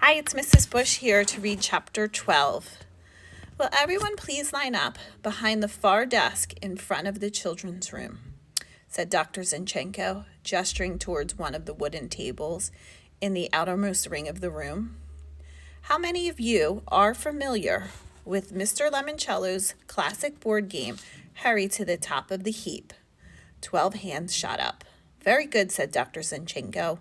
Hi, it's Mrs. Bush here to read Chapter 12. Will everyone please line up behind the far desk in front of the children's room, said Dr. Zinchenko, gesturing towards one of the wooden tables in the outermost ring of the room. How many of you are familiar with Mr. Lemoncello's classic board game, Hurry to the Top of the Heap? 12 hands shot up. Very good, said Dr. Zinchenko.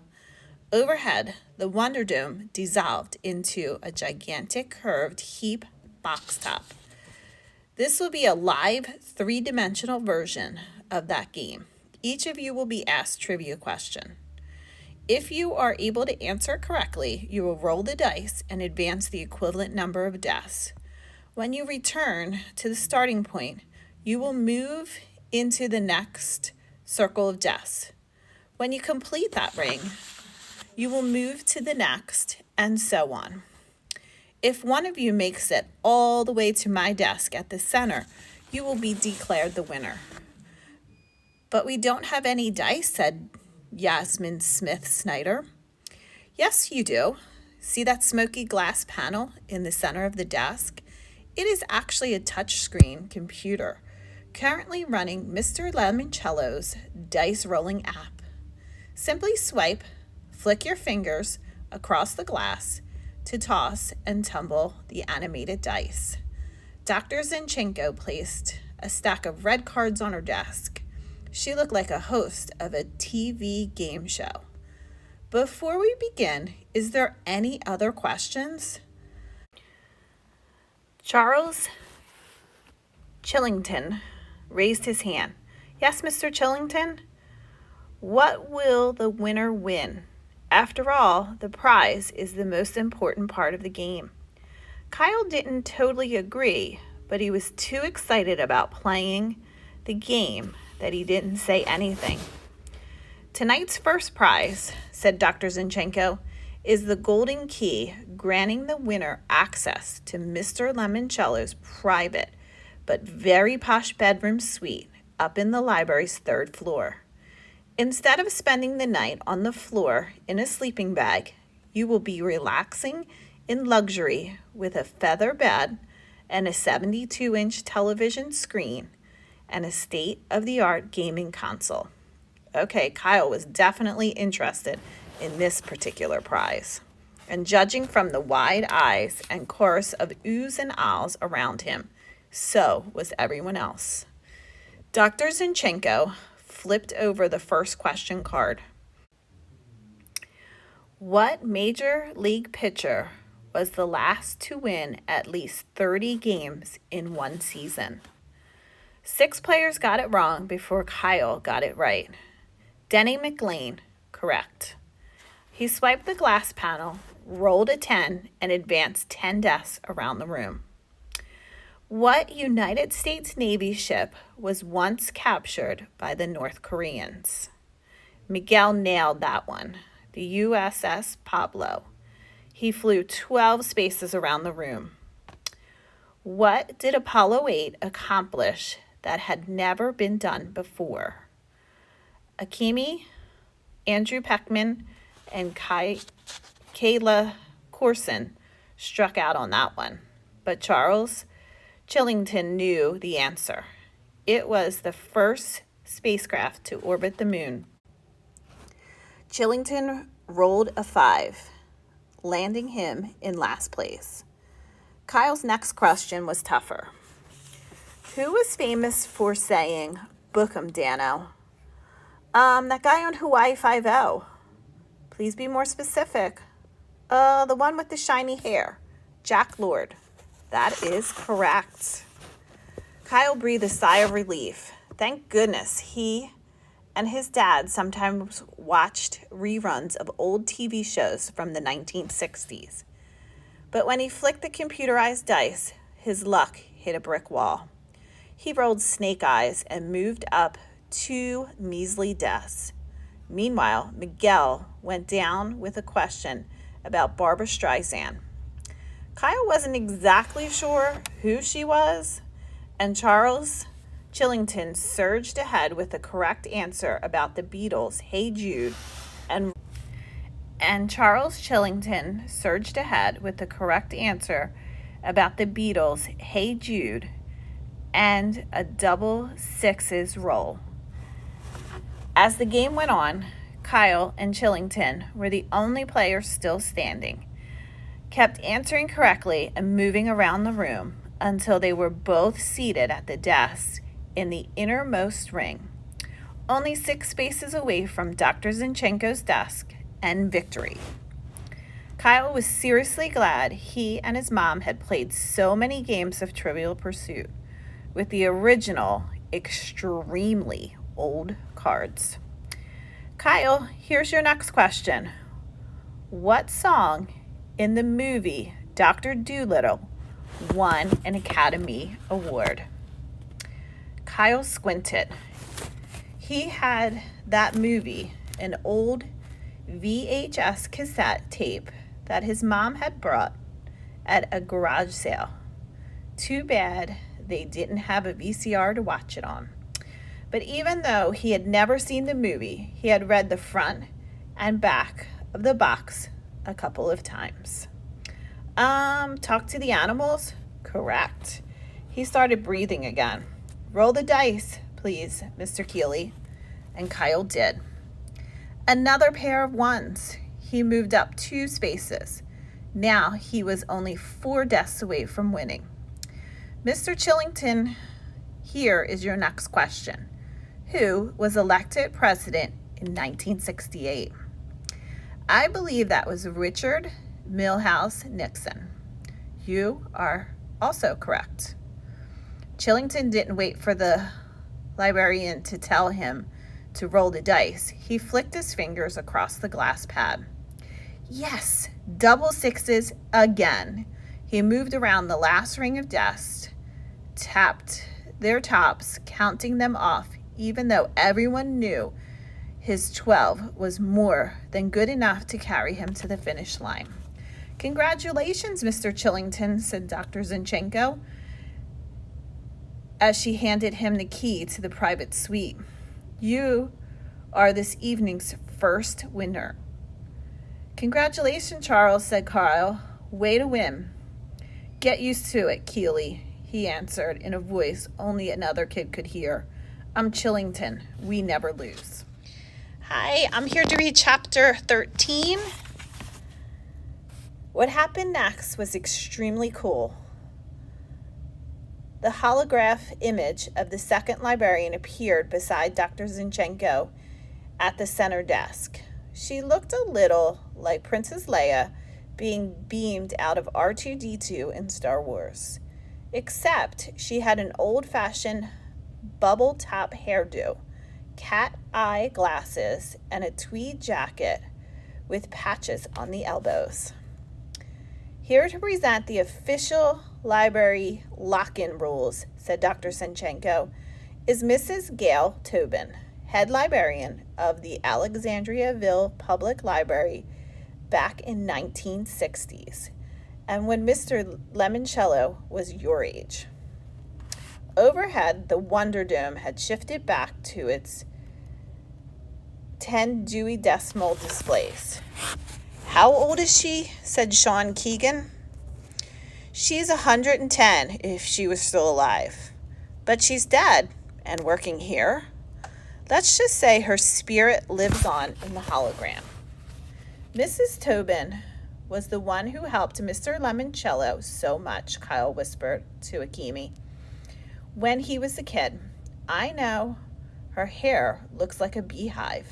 Overhead, the Wonder Dome dissolved into a gigantic curved heap box top. This will be a live three-dimensional version of that game. Each of you will be asked trivia question. If you are able to answer correctly, you will roll the dice and advance the equivalent number of deaths. When you return to the starting point, you will move into the next circle of deaths. When you complete that ring, you will move to the next, and so on. If one of you makes it all the way to my desk at the center, you will be declared the winner. But we don't have any dice, said Yasmin Smith Snyder. Yes, you do. See that smoky glass panel in the center of the desk? It is actually a touchscreen computer currently running Mr. Lemoncello's dice rolling app. Simply swipe, flick your fingers across the glass to toss and tumble the animated dice. Dr. Zinchenko placed a stack of red cards on her desk. She looked like a host of a TV game show. Before we begin, is there any other questions? Charles Chillington raised his hand. Yes, Mr. Chillington? What will the winner win? After all, the prize is the most important part of the game. Kyle didn't totally agree, but he was too excited about playing the game that he didn't say anything. Tonight's first prize, said Dr. Zinchenko, is the golden key granting the winner access to Mr. Lemoncello's private but very posh bedroom suite up in the library's third floor. Instead of spending the night on the floor in a sleeping bag, you will be relaxing in luxury with a feather bed and a 72-inch television screen and a state-of-the-art gaming console. Okay, Kyle was definitely interested in this particular prize. And judging from the wide eyes and chorus of oohs and ahs around him, so was everyone else. Dr. Zinchenko flipped over the first question card. What major league pitcher was the last to win at least 30 games in one season? 6 players got it wrong before Kyle got it right. Denny McLain, correct. He swiped the glass panel, rolled a 10, and advanced 10 deaths around the room. What United States Navy ship was once captured by the North Koreans? Miguel nailed that one. The USS Pablo. He flew 12 spaces around the room. What did Apollo 8 accomplish that had never been done before? Akemi, Andrew Peckman, and Kayla Corson struck out on that one. But Charles Chillington knew the answer. It was the first spacecraft to orbit the moon. Chillington rolled a 5, landing him in last place. Kyle's next question was tougher. Who was famous for saying, "Book 'em, Dano"? That guy on Hawaii Five-0. Please be more specific. The one with the shiny hair. Jack Lord. That is correct. Kyle breathed a sigh of relief. Thank goodness he and his dad sometimes watched reruns of old TV shows from the 1960s. But when he flicked the computerized dice, his luck hit a brick wall. He rolled snake eyes and moved up 2 measly deaths. Meanwhile, Miguel went down with a question about Barbra Streisand. Kyle wasn't exactly sure who she was, and Charles Chillington surged ahead with the correct answer about the Beatles' Hey Jude, and And Charles Chillington surged ahead with the correct answer about the Beatles' Hey Jude and a double sixes roll. As the game went on, Kyle and Chillington were the only players still standing, kept answering correctly and moving around the room until they were both seated at the desk in the innermost ring, only 6 spaces away from Dr. Zinchenko's desk and victory. Kyle was seriously glad he and his mom had played so many games of Trivial Pursuit with the original, extremely old cards. Kyle, here's your next question. What song in the movie Dr. Dolittle won an Academy Award? Kyle squinted. He had that movie, an old VHS cassette tape that his mom had brought at a garage sale. Too bad they didn't have a VCR to watch it on. But even though he had never seen the movie, he had read the front and back of the box a couple of times. Talk to the animals? Correct. He started breathing again. Roll the dice, please, Mr. Keeley. And Kyle did. Another pair of ones. He moved up 2 spaces. Now he was only 4 desks away from winning. Mr. Chillington, here is your next question. Who was elected president in 1968? I believe that was Richard Milhous Nixon. You are also correct. Chillington didn't wait for the librarian to tell him to roll the dice. He flicked his fingers across the glass pad. Yes, double sixes again. He moved around the last ring of desks, tapped their tops, counting them off, even though everyone knew his 12 was more than good enough to carry him to the finish line. Congratulations, Mr. Chillington, said Dr. Zinchenko as she handed him the key to the private suite. You are this evening's first winner. Congratulations, Charles, said Kyle. Way to win. Get used to it, Keeley, he answered in a voice only another kid could hear. I'm Chillington. We never lose. Hi, I'm here to read chapter 13. What happened next was extremely cool. The holograph image of the second librarian appeared beside Dr. Zinchenko at the center desk. She looked a little like Princess Leia being beamed out of R2-D2 in Star Wars, except she had an old-fashioned bubble top hairdo, cat eye glasses, and a tweed jacket with patches on the elbows. Here to present the official library lock-in rules, said Dr. Zinchenko, is Mrs. Gail Tobin, head librarian of the Alexandriaville Public Library back in 1960s, and when Mr. Lemoncello was your age. Overhead, the Wonder Dome had shifted back to its 10 Dewey Decimal displays. How old is she? Said Sean Keegan. She's 110 if she was still alive. But she's dead and working here. Let's just say her spirit lives on in the hologram. Mrs. Tobin was the one who helped Mr. Lemoncello so much, Kyle whispered to Akemi when he was a kid. I know. Her hair looks like a beehive.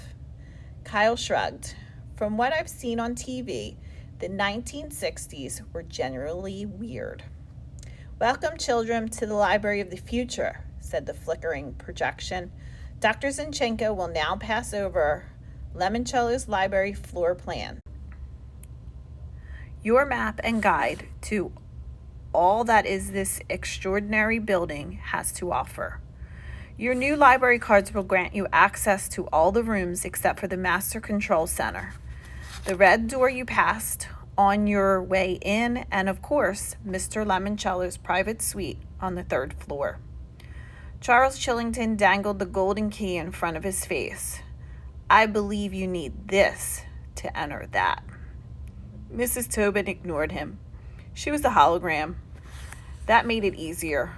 Kyle shrugged. From what I've seen on TV, the 1960s were generally weird. Welcome, children, to the Library of the Future, said the flickering projection. Dr. Zinchenko will now pass over Lemoncello's library floor plan. Your map and guide to all that is this extraordinary building has to offer. Your new library cards will grant you access to all the rooms except for the Master Control Center, the red door you passed on your way in, and of course, Mr. Lemoncello's private suite on the 3rd floor. Charles Chillington dangled the golden key in front of his face. I believe you need this to enter that. Mrs. Tobin ignored him. She was a hologram. That made it easier.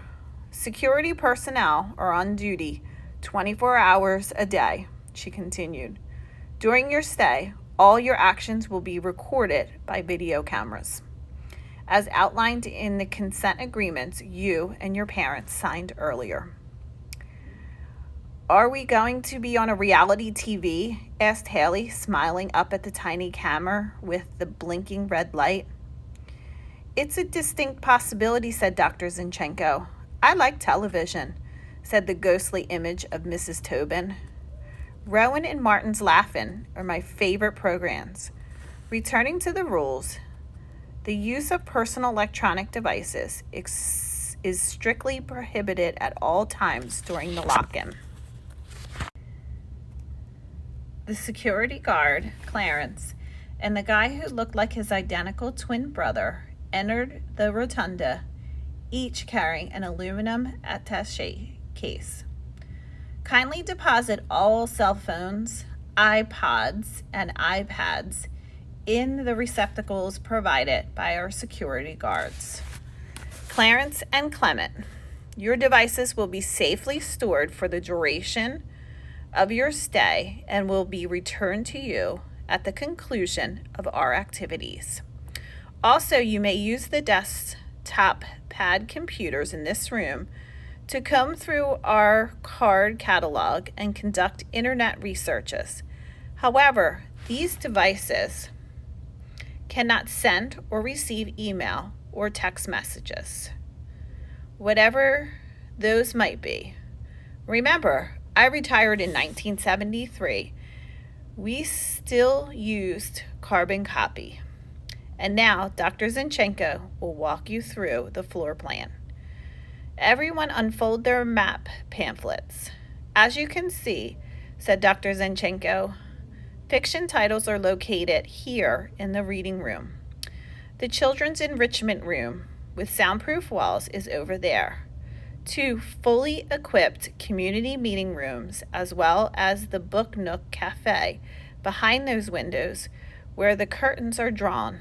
Security personnel are on duty 24 hours a day, she continued. During your stay, all your actions will be recorded by video cameras, as outlined in the consent agreements you and your parents signed earlier. Are we going to be on a reality TV? Asked Haley, smiling up at the tiny camera with the blinking red light. It's a distinct possibility, said Dr. Zinchenko. I like television, said the ghostly image of Mrs. Tobin. Rowan and Martin's Laugh-In are my favorite programs. Returning to the rules, the use of personal electronic devices is strictly prohibited at all times during the lock-in. The security guard, Clarence, and the guy who looked like his identical twin brother entered the rotunda, each carrying an aluminum attaché case. Kindly deposit all cell phones, iPods, and iPads in the receptacles provided by our security guards. Clarence and Clement, your devices will be safely stored for the duration of your stay and will be returned to you at the conclusion of our activities. Also, you may use the desktop pad computers in this room to comb through our card catalog and conduct internet researches. However, these devices cannot send or receive email or text messages, whatever those might be. Remember, I retired in 1973. We still used carbon copy. And now Dr. Zinchenko will walk you through the floor plan. Everyone unfold their map pamphlets. As you can see, said Dr. Zinchenko, fiction titles are located here in the reading room. The children's enrichment room with soundproof walls is over there. 2 fully equipped community meeting rooms, as well as the Book Nook Cafe behind those windows where the curtains are drawn,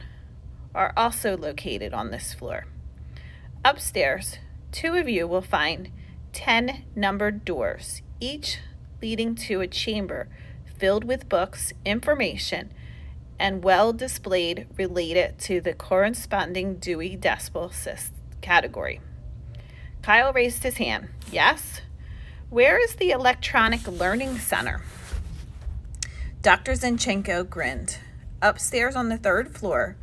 are also located on this floor. Upstairs, 2 of you will find 10 numbered doors, each leading to a chamber filled with books, information, and well displayed related to the corresponding Dewey Decimal category. Kyle raised his hand. Yes? Where is the Electronic Learning Center? Dr. Zinchenko grinned. Upstairs on the 3rd floor,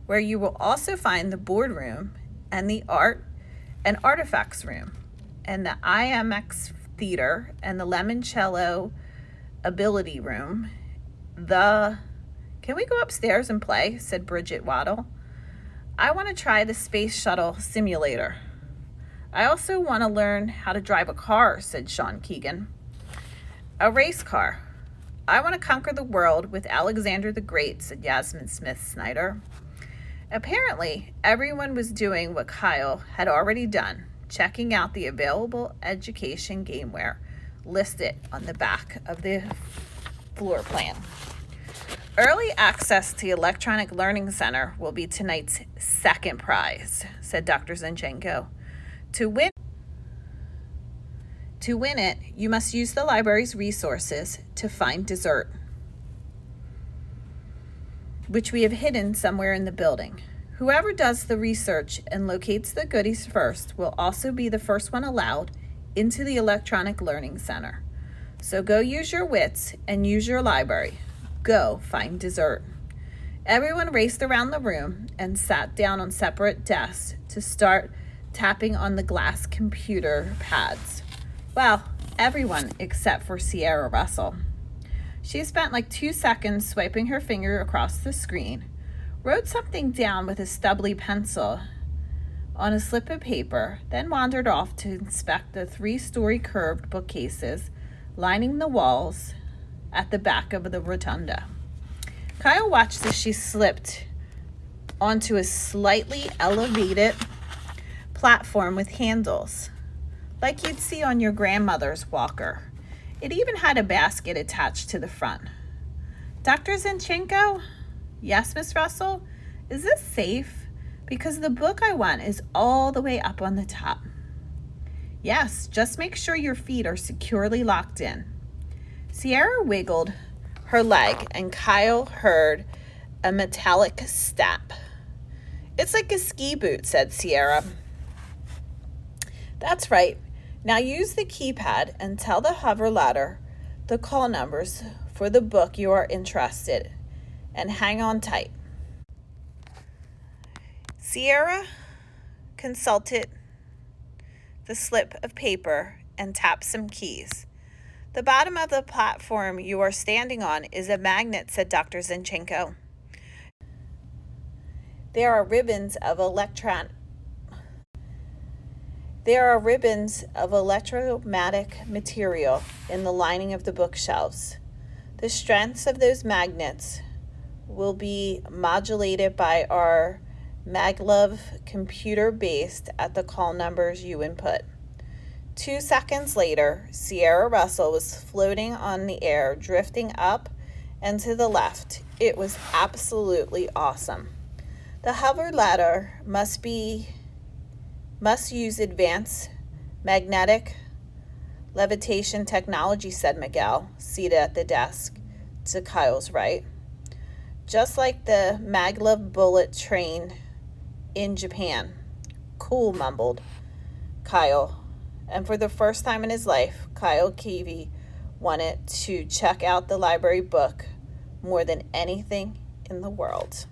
where you will also find the boardroom and the art and artifacts room, and the IMX theater and the Limoncello ability room. Can we go upstairs and play? Said Bridget Waddle. I want to try the space shuttle simulator. I also want to learn how to drive a car, said Sean Keegan. A race car. I want to conquer the world with Alexander the Great, said Yasmin Smith Snyder. Apparently, everyone was doing what Kyle had already done, checking out the available education gameware listed on the back of the floor plan. Early access to the Electronic Learning Center will be tonight's second prize, said Dr. Zinchenko. To win it, you must use the library's resources to find dessert, which we have hidden somewhere in the building. Whoever does the research and locates the goodies first will also be the first one allowed into the Electronic Learning Center. So go use your wits and use your library. Go find dessert. Everyone raced around the room and sat down on separate desks to start tapping on the glass computer pads. Well, everyone except for Sierra Russell. She spent like 2 seconds swiping her finger across the screen, wrote something down with a stubbly pencil on a slip of paper, then wandered off to inspect the 3-story curved bookcases lining the walls at the back of the rotunda. Kyle watched as she slipped onto a slightly elevated platform with handles, like you'd see on your grandmother's walker. It even had a basket attached to the front. Dr. Zinchenko? Yes, Miss Russell? Is this safe? Because the book I want is all the way up on the top. Yes, just make sure your feet are securely locked in. Sierra wiggled her leg and Kyle heard a metallic step. It's like a ski boot, said Sierra. That's right. Now use the keypad and tell the hover ladder the call numbers for the book you are interested in, and hang on tight. Sierra consulted the slip of paper and tapped some keys. The bottom of the platform you are standing on is a magnet, said Dr. Zinchenko. There are ribbons of electromagnetic material in the lining of the bookshelves. The strengths of those magnets will be modulated by our maglev computer based at the call numbers you input. 2 seconds later, Sierra Russell was floating on the air, drifting up and to the left. It was absolutely awesome. The hover ladder must use advanced magnetic levitation technology, said Miguel, seated at the desk to Kyle's right. Just like the maglev bullet train in Japan. Cool, mumbled Kyle. And for the first time in his life, Kyle Keavy wanted to check out the library book more than anything in the world.